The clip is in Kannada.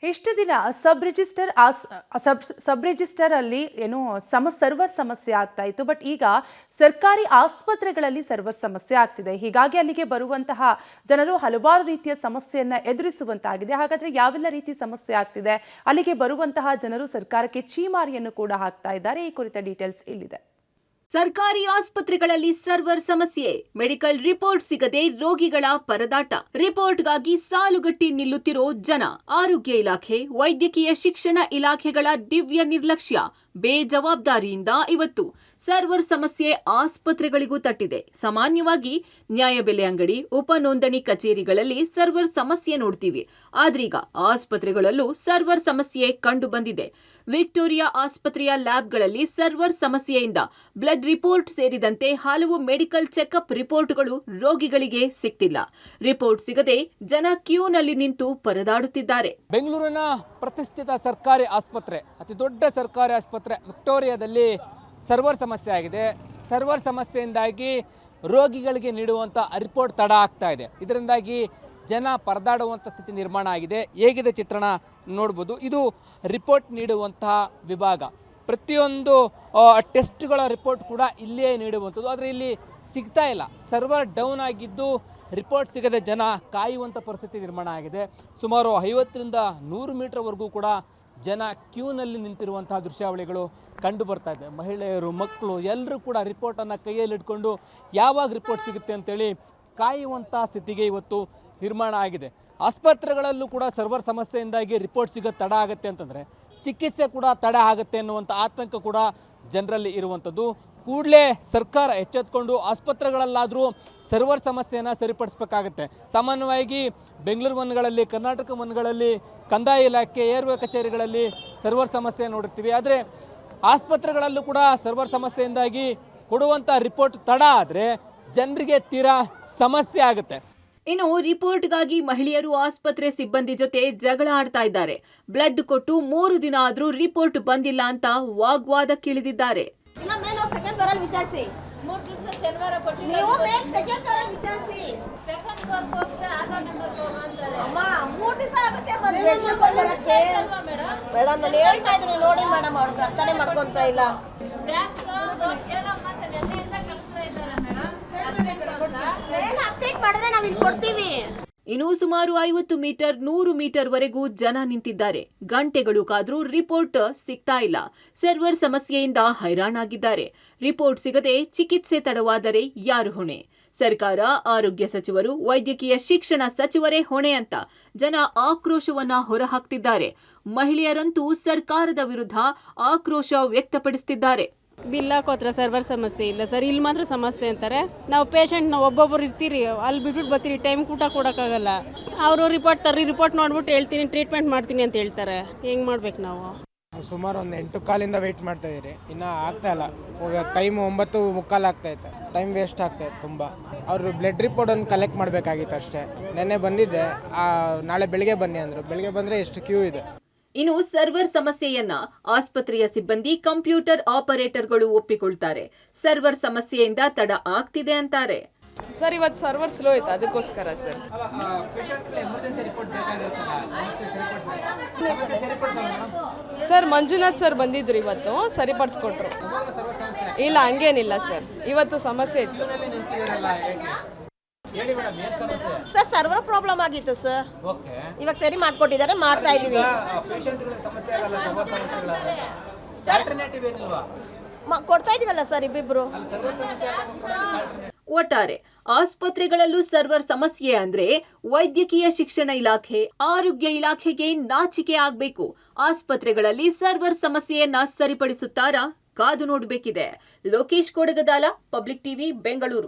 ಎಷ್ಟು ದಿನ ಸಬ್ ರಿಜಿಸ್ಟರ್ ಅಲ್ಲಿ ಏನು ಸರ್ವರ್ ಸಮಸ್ಯೆ ಆಗ್ತಾ ಇತ್ತು. ಬಟ್ ಈಗ ಸರ್ಕಾರಿ ಆಸ್ಪತ್ರೆಗಳಲ್ಲಿ ಸರ್ವರ್ ಸಮಸ್ಯೆ ಆಗ್ತಿದೆ. ಹೀಗಾಗಿ ಅಲ್ಲಿಗೆ ಬರುವಂತಹ ಜನರು ಹಲವಾರು ರೀತಿಯ ಸಮಸ್ಯೆಯನ್ನ ಎದುರಿಸುವಂತಾಗಿದೆ. ಹಾಗಾದ್ರೆ ಯಾವೆಲ್ಲ ರೀತಿ ಸಮಸ್ಯೆ ಆಗ್ತಿದೆ, ಅಲ್ಲಿಗೆ ಬರುವಂತಹ ಜನರು ಸರ್ಕಾರಕ್ಕೆ ಚೀಮಾರಿಯನ್ನು ಕೂಡ ಹಾಕ್ತಾ ಇದ್ದಾರೆ. ಈ ಕುರಿತ ಡೀಟೇಲ್ಸ್ ಇಲ್ಲಿದೆ. ಸರ್ಕಾರಿ ಆಸ್ಪತ್ರೆಗಳಲ್ಲಿ ಸರ್ವರ್ ಸಮಸ್ಯೆ, ಮೆಡಿಕಲ್ ರಿಪೋರ್ಟ್ ಸಿಗದೆ ರೋಗಿಗಳ ಪರದಾಟ, ರಿಪೋರ್ಟ್ಗಾಗಿ ಸಾಲುಗಟ್ಟಿ ನಿಲ್ಲುತ್ತಿರೋ ಜನ, ಆರೋಗ್ಯ ಇಲಾಖೆ, ವೈದ್ಯಕೀಯ ಶಿಕ್ಷಣ ಇಲಾಖೆಗಳ ದಿವ್ಯ ನಿರ್ಲಕ್ಷ್ಯ, ಬೇಜವಾಬ್ದಾರಿಯಿಂದ ಇವತ್ತು ಸರ್ವರ್ ಸಮಸ್ಯೆ ಆಸ್ಪತ್ರೆಗಳಿಗೂ ತಟ್ಟಿದೆ. ಸಾಮಾನ್ಯವಾಗಿ ನ್ಯಾಯಬೆಲೆ ಅಂಗಡಿ, ಉಪನೋಂದಣಿ ಕಚೇರಿಗಳಲ್ಲಿ ಸರ್ವರ್ ಸಮಸ್ಯೆ ನೋಡ್ತೀವಿ. ಆದ್ರೀಗ ಆಸ್ಪತ್ರೆಗಳಲ್ಲೂ ಸರ್ವರ್ ಸಮಸ್ಯೆ ಕಂಡು ಬಂದಿದೆ. ವಿಕ್ಟೋರಿಯಾ ಆಸ್ಪತ್ರೆಯ ಲ್ಯಾಬ್ಗಳಲ್ಲಿ ಸರ್ವರ್ ಸಮಸ್ಯೆಯಿಂದ ಬ್ಲಡ್ ರಿಪೋರ್ಟ್ ಸೇರಿದಂತೆ ಹಲವು ಮೆಡಿಕಲ್ ಚೆಕ್ಅಪ್ ರಿಪೋರ್ಟ್ಗಳು ರೋಗಿಗಳಿಗೆ ಸಿಗ್ತಿಲ್ಲ. ರಿಪೋರ್ಟ್ ಸಿಗದೆ ಜನ ಕ್ಯೂನಲ್ಲಿ ನಿಂತು ಪರದಾಡುತ್ತಿದ್ದಾರೆ. ಬೆಂಗಳೂರಿನ ಪ್ರತಿಷ್ಠಿತ ಸರ್ಕಾರಿ ಆಸ್ಪತ್ರೆ, ಅತಿ ದೊಡ್ಡ ಸರ್ಕಾರಿ ಆಸ್ಪತ್ರೆ ವಿಕ್ಟೋರಿಯಾದಲ್ಲಿ ಸರ್ವರ್ ಸಮಸ್ಯೆ ಆಗಿದೆ. ಸರ್ವರ್ ಸಮಸ್ಯೆಯಿಂದಾಗಿ ರೋಗಿಗಳಿಗೆ ನೀಡುವಂಥ ರಿಪೋರ್ಟ್ ತಡ ಆಗ್ತಾ ಇದೆ. ಇದರಿಂದಾಗಿ ಜನ ಪರದಾಡುವಂಥ ಸ್ಥಿತಿ ನಿರ್ಮಾಣ ಆಗಿದೆ. ಹೇಗಿದೆ ಚಿತ್ರಣ ನೋಡ್ಬೋದು. ಇದು ರಿಪೋರ್ಟ್ ನೀಡುವಂತಹ ವಿಭಾಗ. ಪ್ರತಿಯೊಂದು ಟೆಸ್ಟ್ಗಳ ರಿಪೋರ್ಟ್ ಕೂಡ ಇಲ್ಲಿಯೇ ನೀಡುವಂಥದ್ದು. ಆದರೆ ಇಲ್ಲಿ ಸಿಗ್ತಾ ಇಲ್ಲ. ಸರ್ವರ್ ಡೌನ್ ಆಗಿದ್ದು ರಿಪೋರ್ಟ್ ಸಿಗದೆ ಜನ ಕಾಯುವಂಥ ಪರಿಸ್ಥಿತಿ ನಿರ್ಮಾಣ ಆಗಿದೆ. ಸುಮಾರು 50ರಿಂದ 100 ಮೀಟರ್ವರೆಗೂ ಕೂಡ ಜನ ಕ್ಯೂನಲ್ಲಿ ನಿಂತಿರುವಂತಹ ದೃಶ್ಯಾವಳಿಗಳು ಕಂಡು ಬರ್ತಾ ಇದೆ. ಮಹಿಳೆಯರು, ಮಕ್ಕಳು ಎಲ್ಲರೂ ಕೂಡ ರಿಪೋರ್ಟನ್ನು ಕೈಯಲ್ಲಿ ಇಟ್ಕೊಂಡು ಯಾವಾಗ ರಿಪೋರ್ಟ್ ಸಿಗುತ್ತೆ ಅಂತೇಳಿ ಕಾಯುವಂಥ ಸ್ಥಿತಿಗೆ ಇವತ್ತು ನಿರ್ಮಾಣ ಆಗಿದೆ. ಆಸ್ಪತ್ರೆಗಳಲ್ಲೂ ಕೂಡ ಸರ್ವರ್ ಸಮಸ್ಯೆಯಿಂದಾಗಿ ರಿಪೋರ್ಟ್ ಸಿಗೋದು ತಡ ಆಗುತ್ತೆ ಅಂತಂದರೆ ಚಿಕಿತ್ಸೆ ಕೂಡ ತಡ ಆಗುತ್ತೆ ಅನ್ನುವಂಥ ಆತಂಕ ಕೂಡ ಜನರಲ್ಲಿ ಇರುವಂಥದ್ದು. ಕೂಡಲೇ ಸರ್ಕಾರ ಎಚ್ಚೆತ್ತುಕೊಂಡು ಆಸ್ಪತ್ರೆಗಳಲ್ಲಾದರೂ ಸರ್ವರ್ ಸಮಸ್ಯೆಯನ್ನು ಸರಿಪಡಿಸಬೇಕಾಗುತ್ತೆ. ಸಾಮಾನ್ಯವಾಗಿ ಬೆಂಗಳೂರು ವನ್ಗಳಲ್ಲಿ, ಕರ್ನಾಟಕ ವನ್ಗಳಲ್ಲಿ, ಕಂದಾಯ ಇಲಾಖೆ, ಏರ್ವೇ ಕಚೇರಿಗಳಲ್ಲಿ ಸರ್ವರ್ ಸಮಸ್ಯೆ ನೋಡಿರ್ತೀವಿ. ಆದರೆ ಆಸ್ಪತ್ರೆಗಳಲ್ಲೂ ಕೂಡ ಸರ್ವರ್ ಸಮಸ್ಯೆಯಿಂದಾಗಿ ಕೊಡುವಂಥ ರಿಪೋರ್ಟ್ ತಡ ಆದರೆ ಜನರಿಗೆ ತೀರಾ ಸಮಸ್ಯೆ ಆಗುತ್ತೆ. ಇನ್ನು ರಿಪೋರ್ಟ್ಗಾಗಿ ಮಹಿಳೆಯರು ಆಸ್ಪತ್ರೆ ಸಿಬ್ಬಂದಿ ಜೊತೆ ಜಗಳ ಆಡ್ತಾ ಇದ್ದಾರೆ. ಬ್ಲಡ್ ಕೊಟ್ಟು 3 ದಿನ ಆದ್ರೂ ರಿಪೋರ್ಟ್ ಬಂದಿಲ್ಲ ಅಂತ ವಾಗ್ವಾದಕ್ಕಿಳಿದಿದ್ದಾರೆ. ನೋಡಿ ಮೇಡಮ್, ಅವ್ರಿಗೆ ಅರ್ಥನೇ ಮಾಡ್ಕೊಂತ ಇಲ್ಲ. ಇನ್ನು ಸುಮಾರು 50 ಮೀಟರ್ 100 ಮೀಟರ್ ವರೆಗೂ ಜನ ನಿಂತಿದ್ದಾರೆ. ಗಂಟೆಗಳು ಕಾದ್ರೂ ರಿಪೋರ್ಟ್ ಸಿಗ್ತಾ ಇಲ್ಲ. ಸರ್ವರ್ ಸಮಸ್ಯೆಯಿಂದ ಹೈರಾಣಾಗಿದ್ದಾರೆ. ರಿಪೋರ್ಟ್ ಸಿಗದೆ ಚಿಕಿತ್ಸೆ ತಡವಾದರೆ ಯಾರು ಹೊಣೆ? ಸರ್ಕಾರ, ಆರೋಗ್ಯ ಸಚಿವರು, ವೈದ್ಯಕೀಯ ಶಿಕ್ಷಣ ಸಚಿವರೇ ಹೊಣೆ ಅಂತ ಜನ ಆಕ್ರೋಶವನ್ನ ಹೊರಹಾಕ್ತಿದ್ದಾರೆ. ಮಹಿಳೆಯರಂತೂ ಸರ್ಕಾರದ ವಿರುದ್ಧ ಆಕ್ರೋಶ ವ್ಯಕ್ತಪಡಿಸುತ್ತಿದ್ದಾರೆ. ಬಿಲ್ ಹಾಕೋತ್ರ ಸರ್ವರ್ ಸಮಸ್ಯೆ ಇಲ್ಲ ಸರ್, ಇಲ್ಲಿ ಮಾತ್ರ ಸಮಸ್ಯೆ ಅಂತಾರೆ. ನಾವು ಪೇಷಂಟ್ ಒಬ್ಬೊಬ್ಬರು ಇರ್ತೀರಿ, ಅಲ್ಲಿ ಬಿಟ್ಬಿಟ್ಟು ಬರ್ತೀರಿ, ಟೈಮ್ ಕೂಡ ಕೊಡೋಕ್ಕಾಗಲ್ಲ. ಅವರು ರಿಪೋರ್ಟ್ ತರ್ರಿ, ರಿಪೋರ್ಟ್ ನೋಡ್ಬಿಟ್ಟು ಹೇಳ್ತೀನಿ, ಟ್ರೀಟ್ಮೆಂಟ್ ಮಾಡ್ತೀನಿ ಅಂತ ಹೇಳ್ತಾರೆ. ಹೆಂಗೆ ಮಾಡ್ಬೇಕು ನಾವು? ಸುಮಾರು ಒಂದು 8 ಕಾಲಿಂದ ವೆಯ್ಟ್ ಮಾಡ್ತಾ ಇದ್ದೀರಿ, ಇನ್ನೂ ಆಗ್ತಾ ಇಲ್ಲ. ಟೈಮ್ 9:45 ಆಗ್ತಾಯಿತ್ತು. ಟೈಮ್ ವೇಸ್ಟ್ ಆಗ್ತಾಯಿತ್ತು ತುಂಬ. ಅವರು ಬ್ಲಡ್ ರಿಪೋರ್ಟನ್ನು ಕಲೆಕ್ಟ್ ಮಾಡಬೇಕಾಗಿತ್ತು ಅಷ್ಟೇ. ನೆನ್ನೆ ಬಂದಿದ್ದೆ, ನಾಳೆ ಬೆಳಿಗ್ಗೆ ಬನ್ನಿ ಅಂದರು. ಬೆಳಿಗ್ಗೆ ಬಂದರೆ ಎಷ್ಟು ಕ್ಯೂ ಇದೆ. ಇನ್ನು ಸರ್ವರ್ ಸಮಸ್ಯೆಯನ್ನ ಆಸ್ಪತ್ರೆಯ ಸಿಬ್ಬಂದಿ, ಕಂಪ್ಯೂಟರ್ ಆಪರೇಟರ್ಗಳು ಒಪ್ಪಿಕೊಳ್ತಾರೆ. ಸರ್ವರ್ ಸಮಸ್ಯೆಯಿಂದ ತಡ ಆಗ್ತಿದೆ ಅಂತಾರೆ. ಸರ್, ಇವತ್ತು ಸರ್ವರ್ ಸ್ಲೋ ಇತ್ತು, ಅದಕ್ಕೋಸ್ಕರ ಸರ್. ಸರ್, ಮಂಜುನಾಥ್ ಸರ್ ಬಂದಿದ್ರು, ಇವತ್ತು ಸರಿಪಡಿಸ್ಕೊಟ್ರು. ಇಲ್ಲ, ಹಂಗೇನಿಲ್ಲ ಸರ್, ಇವತ್ತು ಸಮಸ್ಯೆ ಇತ್ತು. ಸರ್, ಸರ್ವರ್ ಪ್ರಾಬ್ಲಮ್ ಆಗಿತ್ತು ಸರ್. ಇವಾಗ ಸರಿ ಮಾಡ್ಕೊಟ್ಟಿದ್ದಾರೆ, ಮಾಡ್ತಾ ಇದೀವಿ ಸರ್. ಕೊಡ್ತಾ ಇದೀವಲ್ಲ ಸರ್, ಇಬ್ಬಿಬ್ರು. ಒಟ್ಟಾರೆ ಆಸ್ಪತ್ರೆಗಳಲ್ಲೂ ಸರ್ವರ್ ಸಮಸ್ಯೆ ಅಂದ್ರೆ ವೈದ್ಯಕೀಯ ಶಿಕ್ಷಣ ಇಲಾಖೆ, ಆರೋಗ್ಯ ಇಲಾಖೆಗೆ ನಾಚಿಕೆ ಆಗ್ಬೇಕು. ಆಸ್ಪತ್ರೆಗಳಲ್ಲಿ ಸರ್ವರ್ ಸಮಸ್ಯೆಯನ್ನ ಸರಿಪಡಿಸುತ್ತಾರಾ? ಕಾದು ನೋಡಬೇಕಿದೆ. Lokesh Kodagadala, public TV, Bengaluru.